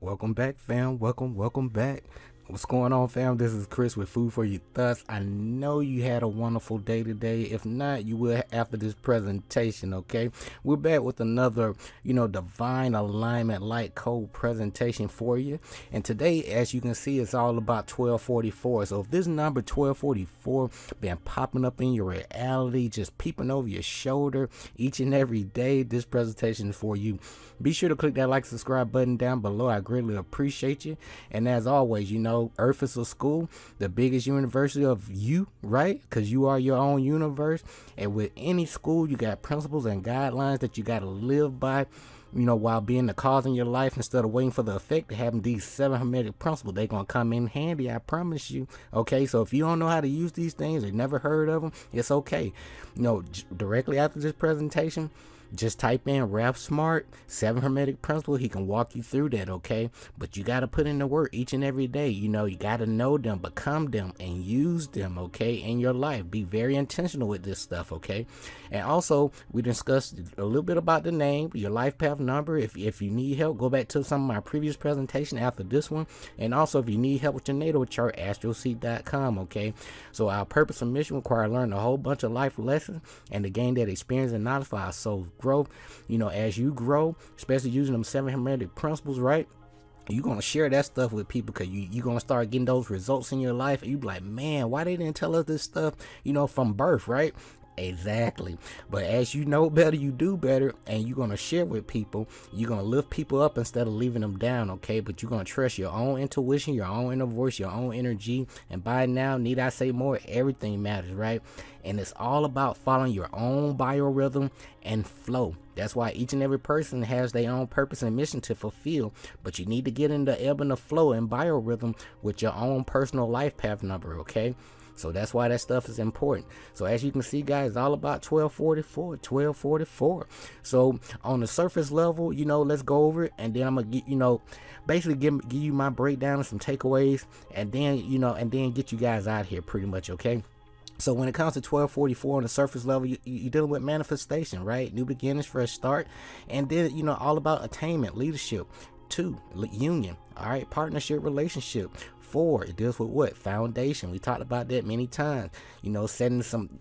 Welcome back, fam. Welcome back. What's going on, fam? This is Chris with Food for Your Thoughts. I know you had a wonderful day today. If not, you will after this presentation, okay? We're back with another, divine alignment light code presentation for you. And today, as you can see, it's all about 1244. So if this number 1244 been popping up in your reality, just peeping over your shoulder each and every day, this presentation is for you. Be sure to click that like, subscribe button down below. I greatly appreciate you. And as always, Earth is a school, the biggest university of you, right? Because you are your own universe. And with any school, you got principles and guidelines that you got to live by, while being the cause in your life instead of waiting for the effect. To having these 7 hermetic principles, they're going to come in handy, I promise you. Okay, so if you don't know how to use these things or never heard of them, it's okay. Directly after this presentation, just type in Rap Smart 7 hermetic principles. He can walk you through that, okay? But you got to put in the work each and every day. You got to know them, become them, and use them, okay, in your life. Be very intentional with this stuff, okay? And also, we discussed a little bit about the name, your life path number. If you need help, go back to some of my previous presentation after this one. And also, if you need help with your natal chart, astroseek.com, okay? So our purpose and mission require learning a whole bunch of life lessons and to gain that experience and knowledge for our souls growth. As you grow, especially using them 7 hermetic principles, right? You're going to share that stuff with people because you're going to start getting those results in your life. And you be like, man, why they didn't tell us this stuff, from birth, right? Exactly. But as you know better, you do better, and you're going to share with people. You're going to lift people up instead of leaving them down, okay? But you're going to trust your own intuition, your own inner voice, your own energy. And by now, need I say more? Everything matters, right? And it's all about following your own biorhythm and flow. That's why each and every person has their own purpose and mission to fulfill. But you need to get in the ebb and the flow and biorhythm with your own personal life path number, okay? So that's why that stuff is important. So as you can see, guys, it's all about 1244. So on the surface level, let's go over it, and then I'm gonna get, basically give you my breakdown and some takeaways, and then and then get you guys out here pretty much, okay? So when it comes to 1244 on the surface level, you're dealing with manifestation, right? New beginnings, fresh start, and then all about attainment, leadership. 2, union. All right, partnership, relationship. 4, it deals with what? Foundation. We talked about that many times. Setting some,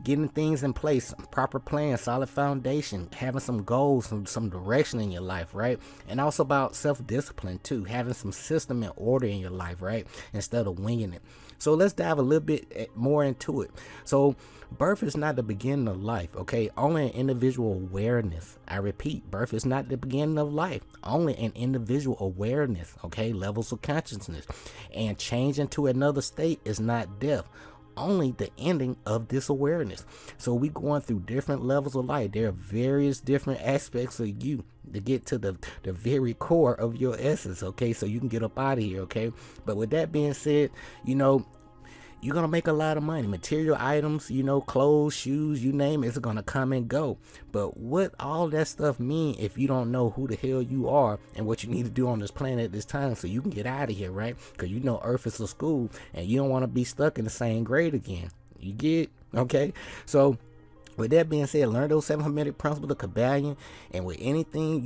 getting things in place, proper plan, solid foundation, having some goals, some direction in your life, right? And also about self-discipline too, having some system and order in your life, right? Instead of winging it. So let's dive a little bit more into it. So birth is not the beginning of life, okay? Only an individual awareness. I repeat, birth is not the beginning of life. Only an individual awareness, okay? Levels of consciousness. And change into another state is not death. Only the ending of this awareness. So we going through different levels of life. There are various different aspects of you to get to the very core of your essence, okay? So you can get up out of here, okay? But with that being said, you're gonna make a lot of money. Material items, clothes, shoes, you name it, it's gonna come and go. But what all that stuff mean if you don't know who the hell you are and what you need to do on this planet at this time, so you can get out of here, right? Because Earth is a school, and you don't want to be stuck in the same grade again. You get, okay? So with that being said, learn those 7 hermetic principles of Kabbalion. And with anything,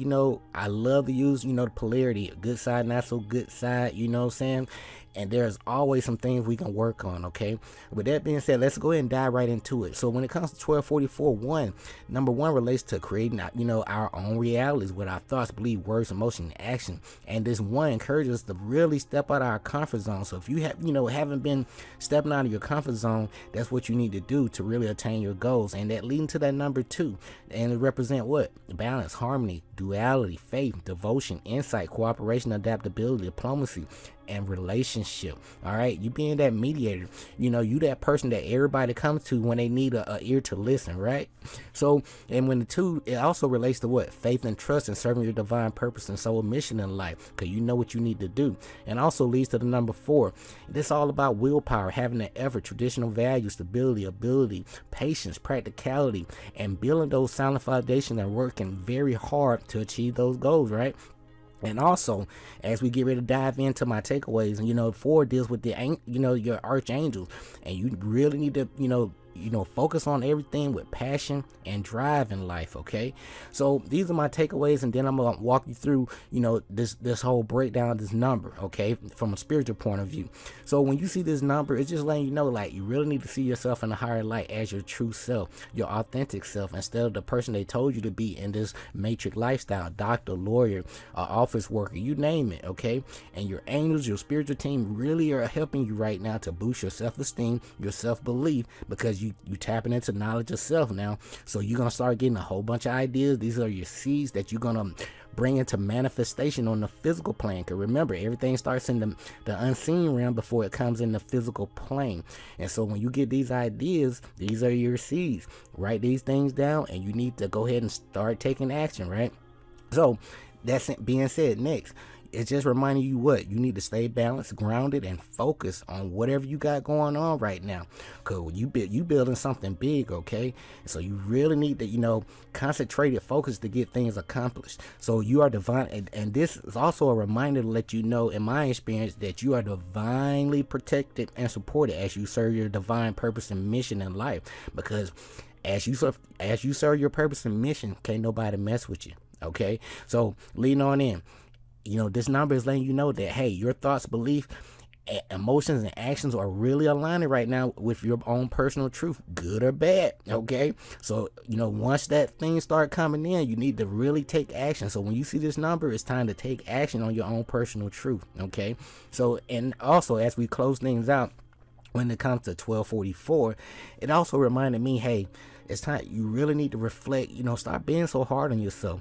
I love to use, the polarity, good side, not so good side, what I'm saying? And there's always some things we can work on, okay? With that being said, let's go ahead and dive right into it. So when it comes to 1244, number one relates to creating, our own realities with our thoughts, beliefs, words, emotion, and action. And this one encourages us to really step out of our comfort zone. So if you have, haven't been stepping out of your comfort zone, that's what you need to do to really attain your goals. And that leading to that number 2, and it represent what? Balance, harmony, duality, faith, devotion, insight, cooperation, adaptability, diplomacy, and relationship. All right, you being that mediator, you that person that everybody comes to when they need a ear to listen, right? So, and when the 2, it also relates to what? Faith and trust and serving your divine purpose and soul mission in life, because you know what you need to do. And also leads to the number 4. This all about willpower, having an effort, traditional values, stability, ability, patience, practicality, and building those solid foundations and working very hard to achieve those goals, right? And also, as we get ready to dive into my takeaways, and 4 deals with the, your archangels, and you really need to, you know, focus on everything with passion and drive in life. Okay, so these are my takeaways, and then I'm gonna walk you through, you know, this whole breakdown of this number, okay, from a spiritual point of view. So when you see this number, it's just letting you know, like, you really need to see yourself in a higher light as your true self, your authentic self, instead of the person they told you to be in this matrix lifestyle, doctor, lawyer, office worker, you name it. Okay, and your angels, your spiritual team really are helping you right now to boost your self-esteem, your self-belief, because you tapping into knowledge of self now. So you're gonna start getting a whole bunch of ideas. These are your seeds that you're gonna bring into manifestation on the physical plane. Because remember, everything starts in the unseen realm before it comes in the physical plane. And so when you get these ideas, these are your seeds. Write these things down, and you need to go ahead and start taking action, right? So that's it being said, next, it's just reminding you what you need to stay balanced, grounded, and focused on whatever you got going on right now. Because you building something big, okay? So you really need to, you know, concentrated focus to get things accomplished. So you are divine, and this is also a reminder to let you know, in my experience, that you are divinely protected and supported as you serve your divine purpose and mission in life. Because as you serve your purpose and mission, can't nobody mess with you. Okay, so lean on in. You know, this number is letting you know that, hey, your thoughts, belief, emotions, and actions are really aligning right now with your own personal truth, good or bad. Okay, so, you know, once that thing start coming in, you need to really take action. So when you see this number, it's time to take action on your own personal truth. Okay, so, and also as we close things out, when it comes to 1244, it also reminded me, hey, it's time, you really need to reflect, you know, stop being so hard on yourself.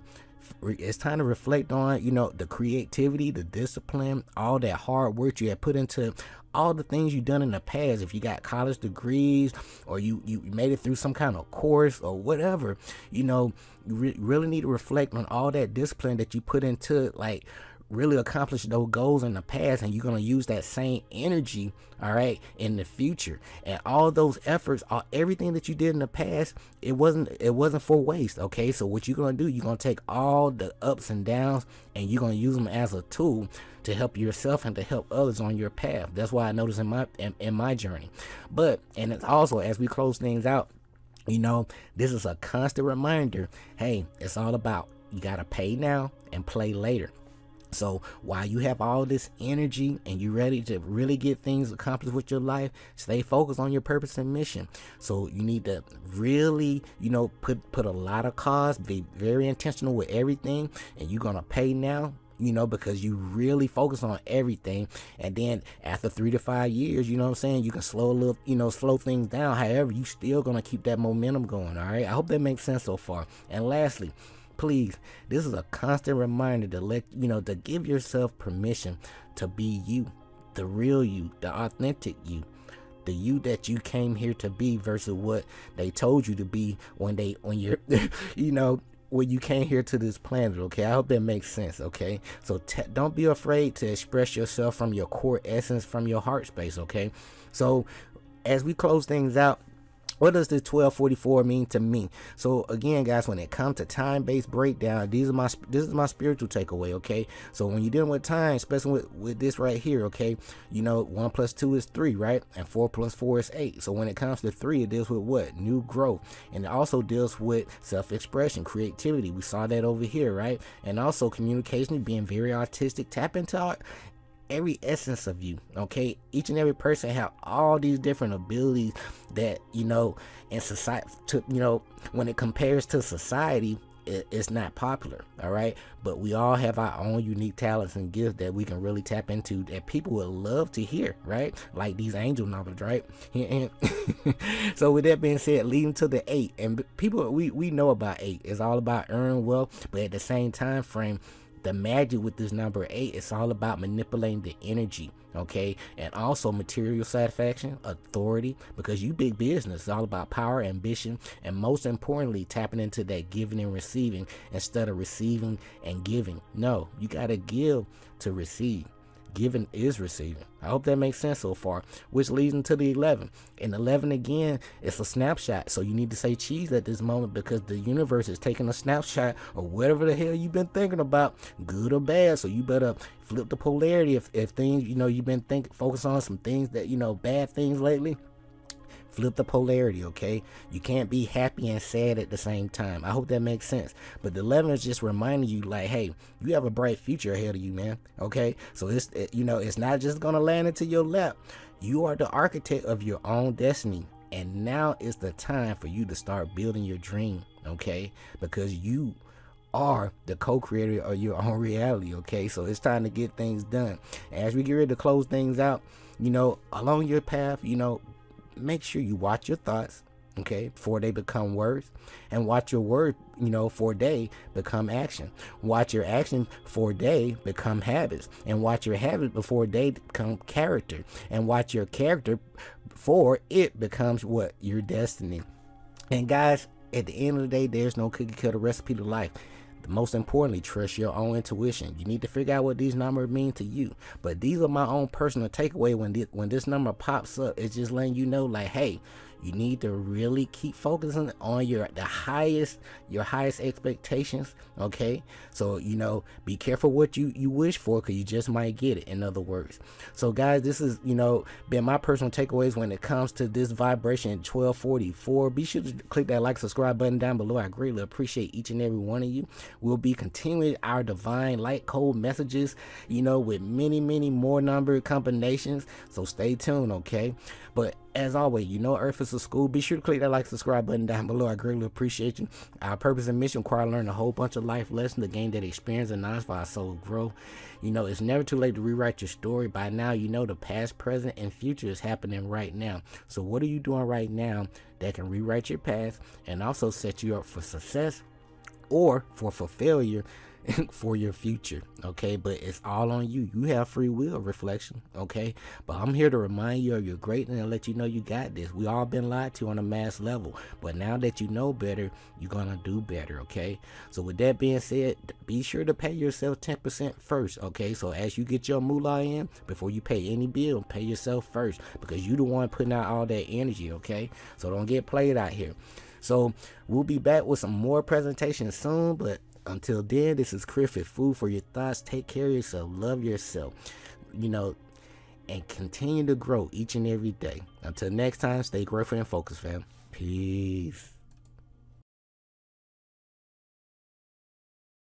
It's time to reflect on, you know, the creativity, the discipline, all that hard work you have put into all the things you've done in the past. If you got college degrees, or you made it through some kind of course or whatever, you know, you really need to reflect on all that discipline that you put into, like, really accomplish those goals in the past, and you're going to use that same energy, all right, in the future. And all those efforts, everything that you did in the past, it wasn't for waste. Okay, so what you're going to do, you're going to take all the ups and downs, and you're going to use them as a tool to help yourself and to help others on your path. That's why I noticed in my journey. But, and it's also, as we close things out, you know, this is a constant reminder, hey, it's all about, you got to pay now and play later. So while you have all this energy and you're ready to really get things accomplished with your life, stay focused on your purpose and mission. So you need to really, you know, put a lot of cause, be very intentional with everything, and you're gonna pay now, you know, because you really focus on everything. And then after 3 to 5 years, you know what I'm saying, you can slow things down. However, you still gonna keep that momentum going. All right, I hope that makes sense so far. And lastly, please, this is a constant reminder to let you know, to give yourself permission to be you, the real you, the authentic you, the you that you came here to be, versus what they told you to be when you're you know, when you came here to this planet. Okay, I hope that makes sense. Okay, so don't be afraid to express yourself from your core essence, from your heart space. Okay, so as we close things out, what does this 1244 mean to me? So again, guys, when it comes to time-based breakdown, this is my spiritual takeaway. Okay, so when you're dealing with time, especially with this right here, okay, you know, 1 + 2 is 3, right? And 4 + 4 is 8. So when it comes to 3, it deals with what? New growth. And it also deals with self-expression, creativity. We saw that over here, right? And also communication, being very artistic. Tap into every essence of you. Okay, each and every person have all these different abilities that, you know, in society, you know, when it compares to society, it's not popular. All right, but we all have our own unique talents and gifts that we can really tap into, that people would love to hear, right? Like these angel numbers, right? And so with that being said, leading to the 8, and people, we know about 8. It's all about earning wealth, but at the same time frame, the magic with this number 8, it's all about manipulating the energy, okay? And also material satisfaction, authority, because you big business. It's all about power, ambition, and most importantly, tapping into that giving and receiving instead of receiving and giving. No, you got to give to receive. Giving is receiving. I hope that makes sense so far, which leads into the 11. And 11, again, it's a snapshot. So you need to say cheese at this moment, because the universe is taking a snapshot of whatever the hell you've been thinking about, good or bad. So you better flip the polarity. If things, you know, you've been focus on some things that, you know, bad things lately, Flip the polarity, okay? You can't be happy and sad at the same time. I hope that makes sense. But the 11 is just reminding you, like, hey, you have a bright future ahead of you, man. Okay? So it's not just gonna land into your lap. You are the architect of your own destiny. And now is the time for you to start building your dream, okay? Because you are the co-creator of your own reality, okay? So it's time to get things done. As we get ready to close things out, along your path, make sure you watch your thoughts, okay, before they become words, and watch your word, for they become action. Watch your action before they become habits, and watch your habit before they become character, and watch your character before it becomes what? Your destiny. And guys, at the end of the day, there's no cookie cutter recipe to life. Most importantly, trust your own intuition. You need to figure out what these numbers mean to you. But these are my own personal takeaway. When this number pops up, it's just letting you know, like, hey, you need to really keep focusing on your highest expectations, okay? So, be careful what you wish for, because you just might get it, in other words. So guys, this is, been my personal takeaways when it comes to this vibration 1244. Be sure to click that like, subscribe button down below. I greatly appreciate each and every one of you. We'll be continuing our divine light code messages, with many more number combinations. So stay tuned, okay? But as always, Earth is a school. Be sure to click that like, subscribe button down below. I greatly appreciate you. Our purpose and mission require to learn a whole bunch of life lessons to gain that experience and knowledge for our soul growth. It's never too late to rewrite your story. By now, the past, present, and future is happening right now. So what are you doing right now that can rewrite your past and also set you up for success or for failure for your future, okay? But it's all on you. You have free will, reflection, okay? But I'm here to remind you of your greatness and let you know you got this. We all been lied to on a mass level, but now that you know better, you're gonna do better, okay? So with that being said, be sure to pay yourself 10% first, okay? So as you get your moolah in, before you pay any bill, pay yourself first, because you the one putting out all that energy, okay? So don't get played out here. So we'll be back with some more presentations soon, but until then, this is Chris with Food for Your Thoughts. Take care of yourself, love yourself, and continue to grow each and every day. Until next time, stay grateful and focused, fam. Peace.